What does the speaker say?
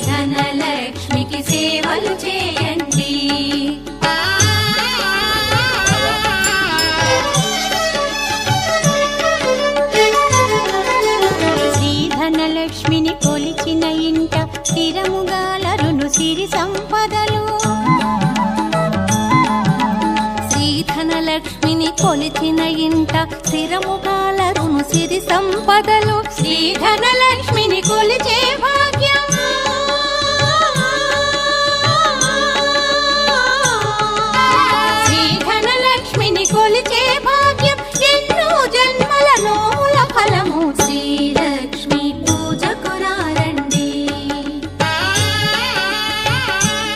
ధనలక్ష్మికి సేవలు చేయండి. శ్రీ ధనలక్ష్మిని కొలిచిన ఇంట స్థిరముగాలరును సిరి సంపదలు. శ్రీ ధనలక్ష్మిని కొలిచిన ఇంట స్థిరముగాలరును సిరి సంపదలు. శ్రీ ధనలక్ష్మిని కొలిచే